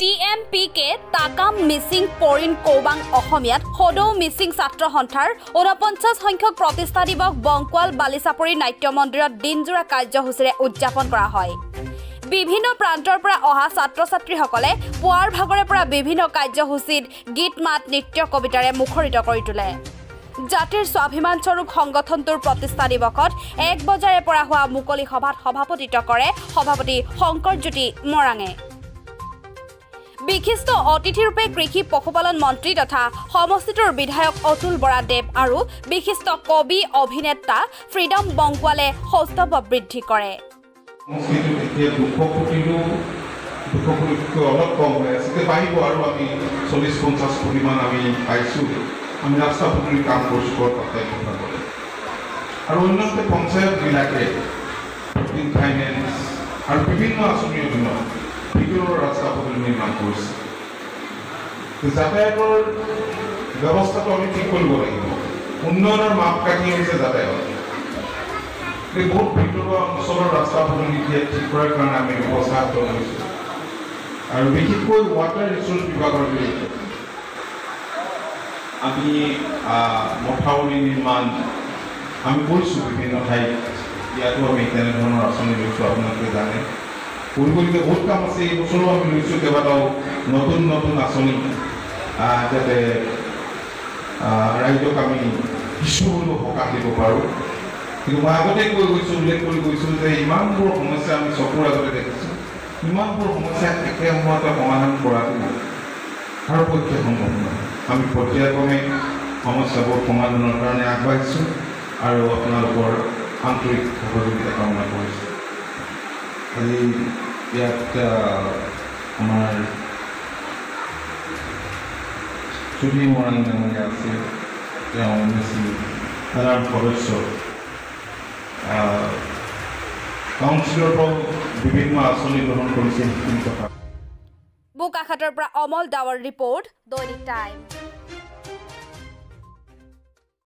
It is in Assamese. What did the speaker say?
TMPK Takam Missing Porin Kobang Ohomiyat Hodo Missing Satra Hunter 49 সংখ্যক প্ৰতিষ্ঠা দিৱস বংকুৱাল বালিচাপৰি নাট্য মন্দিৰত দিনজোৰা কাৰ্যসূচীৰে উদযাপন কৰা হয়। বিভিন্ন প্ৰান্তৰ পৰা অহা ছাত্ৰ-ছাত্ৰীসকলে পুৱাৰ ভাগৰে পৰা বিভিন্ন কাৰ্যসূচীত গীত মাত নৃত্য কবিতাৰে মুখৰিত কৰি তোলে। জাতিৰ স্বাভিমান স্বৰূপ সংগঠনটোৰ প্ৰতিষ্ঠা দিৱসত 1 বজাৰে পৰা হোৱা মুকলি সভাত সভাপতিত্ব কৰে সভাপতি শংকৰজ্যোতি মৰাঙে। বিশিষ্ট অতিথিৰূপে কৃষি পশুপালন মন্ত্ৰী তথা সমষ্টিটোৰ বিধায়ক অতুল বৰা দেৱ আৰু বিশিষ্ট কবি অভিনেতা ফ্ৰীডম বংকুৱালে সৌষ্ঠৱ বৃদ্ধি কৰে। অলপ কম হৈ আছে পাৰিব আৰু আমি 40-50 কোটিমান আমি পাইছোঁ। আমি ৰাস্তা পদূলি কাম কৰিছোঁ তাতে কথা ক'লে আৰু অন্যতে পঞ্চায়তবিলাকে ফাইনেন্স আৰু বিভিন্ন আঁচনিৰ অধীনত ভিতৰৰ ৰাস্তা পদূলি নিৰ্মাণ কৰিছে। যাতায়াতৰ ব্যৱস্থাটো আমি ঠিক কৰিব লাগিব। উন্নয়নৰ মাপকাঠি হৈছে যাতায়াত। বহুত ভিতৰুৱা অঞ্চলৰ ৰাস্তা পদূলি ঠিক কৰাৰ কাৰণে আমি ব্যৱস্থা হাতত লৈছোঁ আৰু বিশেষকৈ ৱাটাৰ ৰিচোৰ্চ বিভাগৰ বিৰুদ্ধে আমি মথাউৰি নিৰ্মাণ আমি কৰিছোঁ বিভিন্ন ঠাইত। ইয়াতো আমি তেনেধৰণৰ আঁচনি লৈছোঁ, আপোনালোকে জানে। কৰিবলগীয়া বহুত কাম আছে। এই বছৰো আমি লৈছোঁ কেইবাটাও নতুন নতুন আঁচনি যাতে ৰাইজক আমি কিছু হ'লেও সকাহ দিব পাৰোঁ। কিন্তু মই আগতে উল্লেখ কৰি গৈছোঁ যে ইমানবোৰ সমস্যা আমি চকুৰ আগতে দেখিছোঁ। ইমানবোৰ সমস্যা একে সময়তে সমাধান কৰাটো আৰু পক্ষে সম্ভৱ নহয়। আমি পৰ্যায়ক্ৰমে সমস্যাবোৰ সমাধানৰ কাৰণে আগবাঢ়িছোঁ আৰু আপোনালোকৰ আন্তৰিক সহযোগিতা কামনা কৰিছোঁ। আজি ইয়াত আমাৰ চুটি মৰাণ ডাঙৰীয়া আছে, তেওঁ সাধাৰণ সদস্য, কাউন্সিলৰ পৰা বিভিন্ন আঁচনি গ্ৰহণ কৰিছে সেইখিনি কথা। বোকাখাটৰ পৰা অমল ডাৱৰ ৰিপৰ্ট, দৈনিক টাইম।